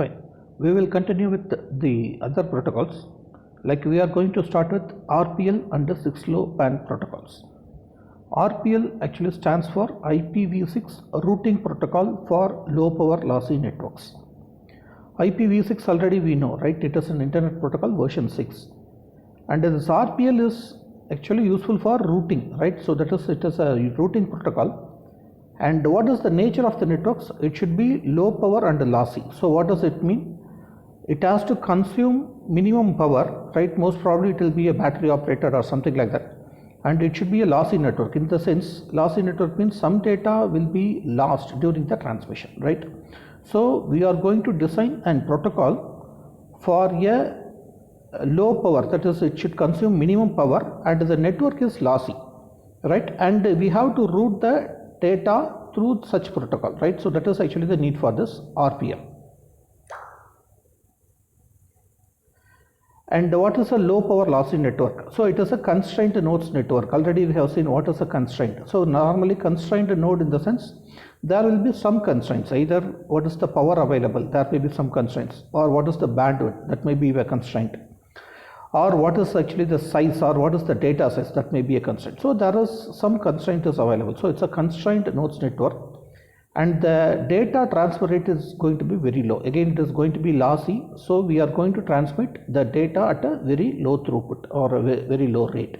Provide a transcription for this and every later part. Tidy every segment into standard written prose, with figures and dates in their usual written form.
Fine. We will continue with the other protocols. Like we are going to start with RPL and the 6LoWPAN protocols. RPL actually stands for IPv6 routing protocol for low power lossy networks. IPv6 already we know, right? It is an internet protocol version 6. And this RPL is actually useful for routing, right? So that is, it is a routing protocol. And what is the nature of the networks? It should be low power and lossy. So what does it mean? It has to consume minimum power, right? Most probably it will be a battery operated or something like that. And it should be a lossy network. In the sense, lossy network means some data will be lost during the transmission, right? So we are going to design a protocol for a low power, that is, it should consume minimum power and the network is lossy, right? And we have to route the data through such protocol, right? So that is actually the need for this RPL. And what is a low power lossy network? So it is a constrained nodes network. Already we have seen what is a constraint. So normally constrained node in the sense there will be some constraints, either what is the power available, there may be some constraints, or what is the bandwidth, that may be a constraint, or what is actually the size, or what is the data size, that may be a constraint. So there is some constraint is available. So it's a constrained nodes network, and the data transfer rate is going to be very low. Again, it is going to be lossy. So we are going to transmit the data at a very low throughput or a very low rate,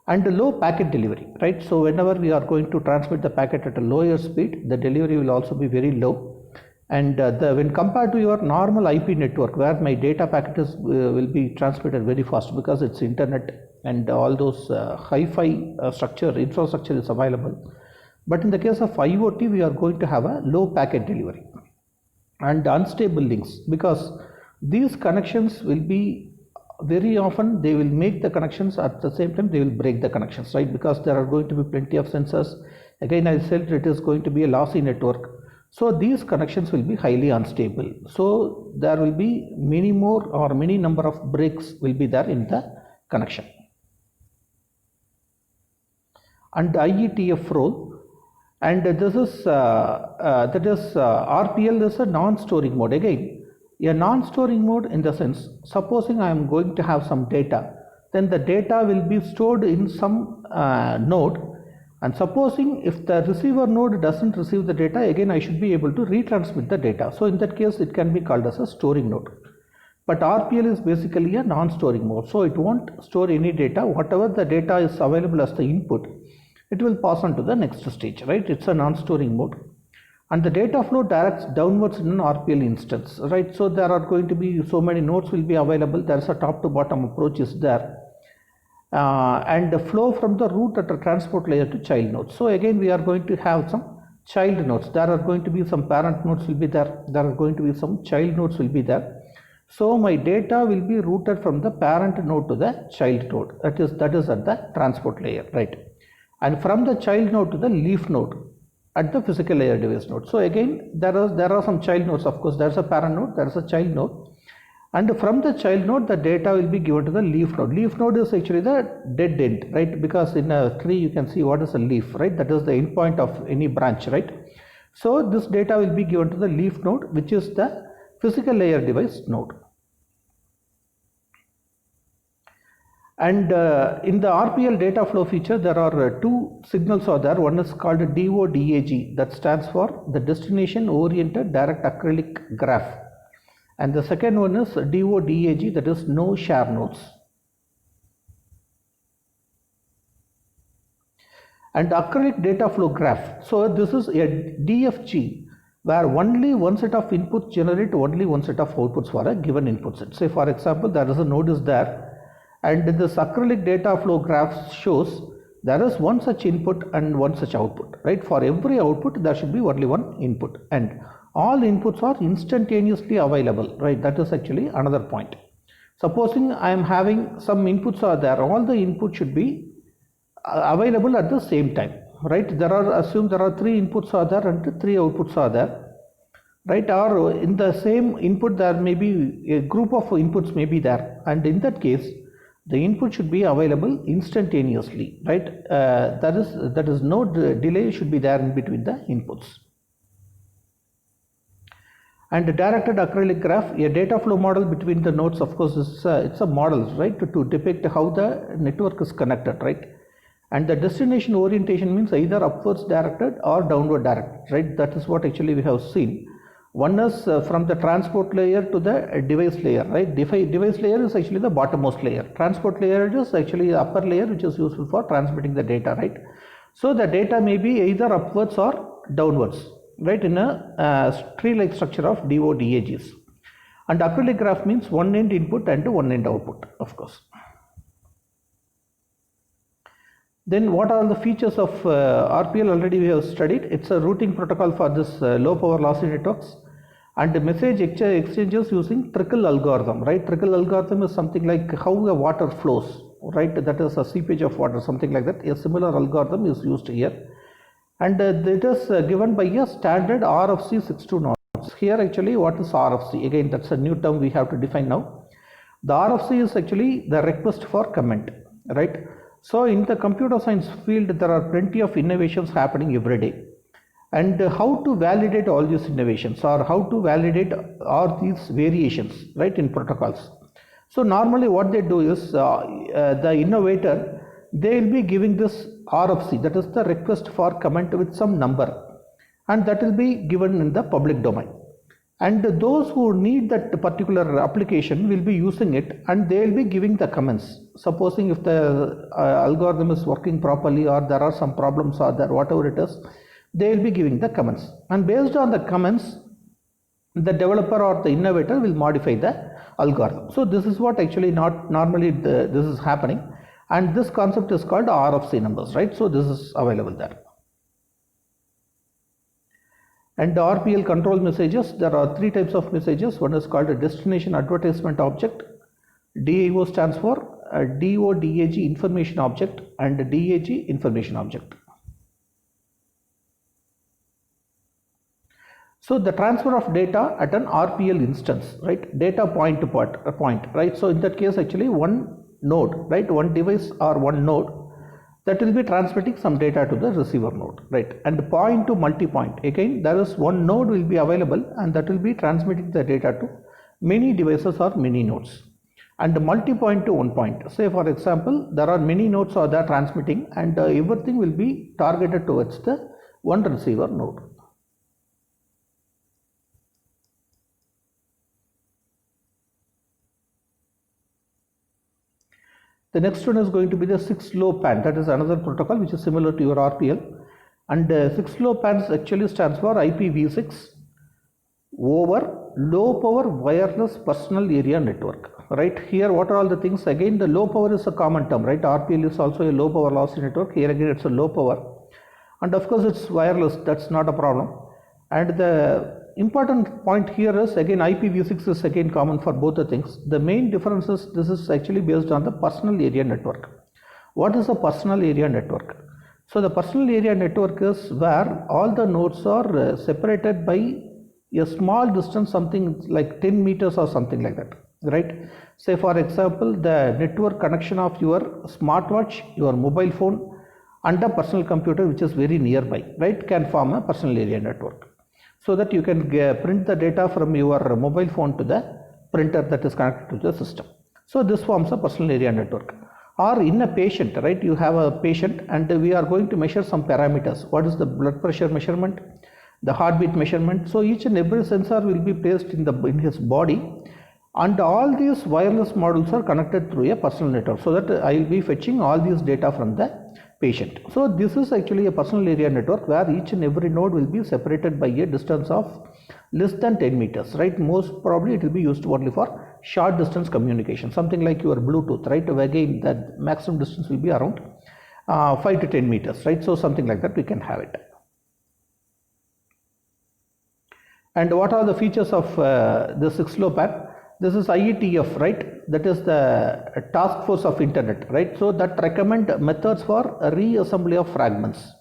and a low packet delivery, right? So whenever we are going to transmit the packet at a lower speed, the delivery will also be very low. And when compared to your normal IP network, where my data packet is will be transmitted very fast because it's internet and all those hi-fi infrastructure is available. But in the case of IoT, we are going to have a low packet delivery and unstable links, because these connections will be very often, they will make the connections, at the same time they will break the connections, right? Because there are going to be plenty of sensors. Again, I said it is going to be a lossy network. So these connections will be highly unstable. So there will be many more or many number of breaks will be there in the connection. And IETF role, and this is RPL is a non-storing mode. Again, a non-storing mode in the sense, supposing I am going to have some data, then the data will be stored in some node. And supposing if the receiver node doesn't receive the data, again I should be able to retransmit the data. So in that case, it can be called as a storing node. But RPL is basically a non-storing mode. So it won't store any data. Whatever the data is available as the input, it will pass on to the next stage, right? It's a non-storing mode. And the data flow directs downwards in an RPL instance, right? So there are going to be so many nodes will be available. There is a top to bottom approach is there. And the flow from the root at the transport layer to child nodes. So again, we are going to have some child nodes. There are going to be some parent nodes will be there. There are going to be some child nodes will be there. So my data will be routed from the parent node to the child node. That is at the transport layer, right? And from the child node to the leaf node at the physical layer device node. So again, there are some child nodes. Of course, there is a parent node, there is a child node. And from the child node, the data will be given to the leaf node. Leaf node is actually the dead end, right? Because in a tree, you can see what is a leaf, right? That is the end point of any branch, right? So this data will be given to the leaf node, which is the physical layer device node. And in the RPL data flow feature, there are two signals are there. One is called DODAG, that stands for the Destination Oriented Direct Acrylic Graph. And the second one is DODAG, that is no share nodes. And Acrylic Data Flow Graph. So this is a DFG, where only one set of inputs generate only one set of outputs for a given input set. Say for example, there is a node is there, and this Acrylic Data Flow Graph shows there is one such input and one such output, right? For every output, there should be only one input, and all inputs are instantaneously available, right? That is actually another point. Supposing I am having some inputs are there, all the inputs should be available at the same time, right? Assume there are 3 inputs are there and 3 outputs are there, right? Or in the same input, there may be a group of inputs may be there, and in that case, the input should be available instantaneously, right? That is no delay should be there in between the inputs. And the directed acrylic graph, a data flow model between the nodes, of course, it's a model, right, to depict how the network is connected, right? And the destination orientation means either upwards directed or downward directed, right? That is what actually we have seen. One is from the transport layer to the device layer, right? Device layer is actually the bottommost layer. Transport layer is actually the upper layer, which is useful for transmitting the data, right? So the data may be either upwards or downwards, right, in a tree-like structure of DODAGs. And acrylic graph means one end input and one end output, of course. Then what are the features of RPL? Already we have studied. It's a routing protocol for this low power lossy networks, and the message exchanges using trickle algorithm, right? Trickle algorithm is something like how the water flows, right? That is a seepage of water, something like that. A similar algorithm is used here, and it is given by a standard RFC 62 nodes. Here actually what is RFC? Again, that's a new term we have to define now. The RFC is actually the request for comment, right? So in the computer science field, there are plenty of innovations happening every day. And how to validate all these innovations, or how to validate all these variations, right, in protocols. So normally what they do is the innovator, they will be giving this RFC, that is the request for comment, with some number, and that will be given in the public domain. And those who need that particular application will be using it, and they will be giving the comments. Supposing if the algorithm is working properly, or there are some problems, or there whatever it is, they will be giving the comments. And based on the comments, the developer or the innovator will modify the algorithm. So this is what actually normally this is happening, and this concept is called RFC numbers, right? So this is available there. And the RPL control messages, there are three types of messages. One is called a destination advertisement object. DIO stands for DODAG information object, and DAG information object. So the transfer of data at an RPL instance, right? Data point to point, right? So in that case, actually one node, right? One device or one node, that will be transmitting some data to the receiver node, right? And point to multipoint, again there is one node will be available, and that will be transmitting the data to many devices or many nodes. And multipoint to one point, say for example there are many nodes are there transmitting, and everything will be targeted towards the one receiver node. The next one is going to be the 6LoWPAN. That is another protocol which is similar to your RPL. And 6LoWPAN actually stands for IPv6 over low power wireless personal area network. Right here, what are all the things? Again, the low power is a common term, right? RPL is also a low power lossy network. Here again, it's a low power, and of course, it's wireless. That's not a problem. And the important point here is again IPv6 is again common for both the things. The main difference is this is actually based on the personal area network. What is a personal area network? So the personal area network is where all the nodes are separated by a small distance, something like 10 meters or something like that, right? Say for example, the network connection of your smartwatch, your mobile phone, and a personal computer which is very nearby, right, can form a personal area network. So that you can print the data from your mobile phone to the printer that is connected to the system. So this forms a personal area network. Or in a patient, right, you have a patient and we are going to measure some parameters. What is the blood pressure measurement, the heartbeat measurement? So each and every sensor will be placed in his body, and all these wireless modules are connected through a personal network, so that I will be fetching all these data from the patient. So this is actually a personal area network where each and every node will be separated by a distance of less than 10 meters, right? Most probably it will be used only for short distance communication, something like your Bluetooth, right? Again, the maximum distance will be around 5 to 10 meters, right? So something like that we can have it. And what are the features of the 6LoWPAN? This is IETF, right? That is the task force of internet, right? So that recommend methods for reassembly of fragments,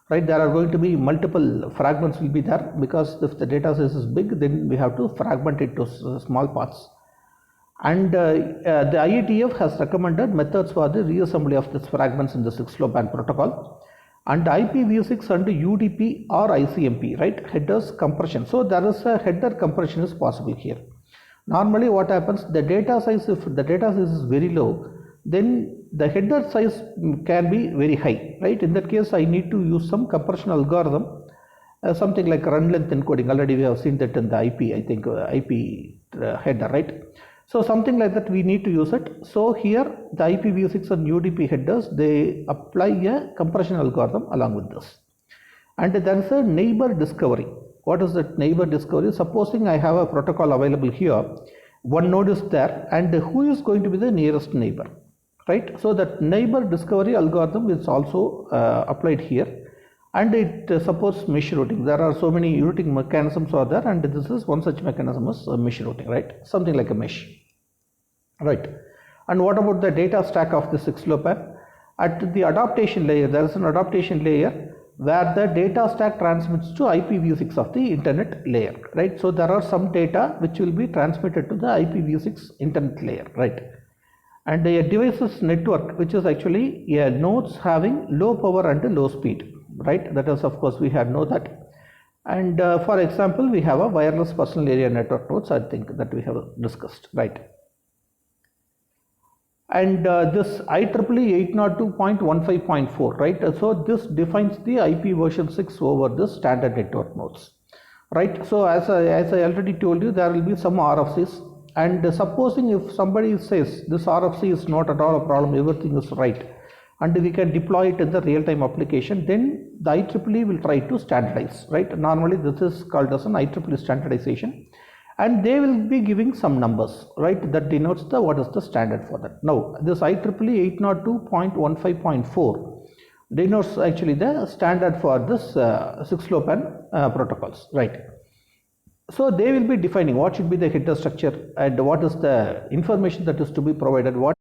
right? There are going to be multiple fragments will be there, because if the data size is big, then we have to fragment it to small parts. And the IETF has recommended methods for the reassembly of these fragments in the 6LoWPAN protocol. and IPv6 and UDP or ICMP, right? Headers compression. So there is a header compression is possible here. Normally what happens, the data size, if the data size is very low, then the header size can be very high, right? In that case, I need to use some compression algorithm, something like run length encoding. Already we have seen that in the IP, I think IP header, right? So something like that we need to use it. So here the IPv6 and UDP headers, they apply a compression algorithm along with this. And there is a neighbor discovery. What is that neighbor discovery? Supposing I have a protocol available here, one node is there, and who is going to be the nearest neighbor, right? So that neighbor discovery algorithm is also applied here, and it supports mesh routing. There are so many routing mechanisms are there, and this is one such mechanism is mesh routing, right? Something like a mesh, right? And what about the data stack of the 6LoWPAN? At the adaptation layer, there is an adaptation layer where the data stack transmits to IPv6 of the internet layer, right? So there are some data which will be transmitted to the IPv6 internet layer, right? And a devices network, which is actually a nodes having low power and low speed, right? That is, of course, we had know that. And for example, we have a wireless personal area network nodes, I think that we have discussed, right? And this IEEE 802.15.4, right? So this defines the IP version 6 over the standard network nodes, right? So as I already told you, there will be some RFCs, and supposing if somebody says this RFC is not at all a problem, everything is right, and we can deploy it in the real-time application, then the IEEE will try to standardize, right? Normally this is called as an IEEE standardization, and they will be giving some numbers, right? That denotes the what is the standard for that. Now this IEEE 802.15.4 denotes actually the standard for this 6LoWPAN protocols, right? So they will be defining what should be the header structure and what is the information that is to be provided, what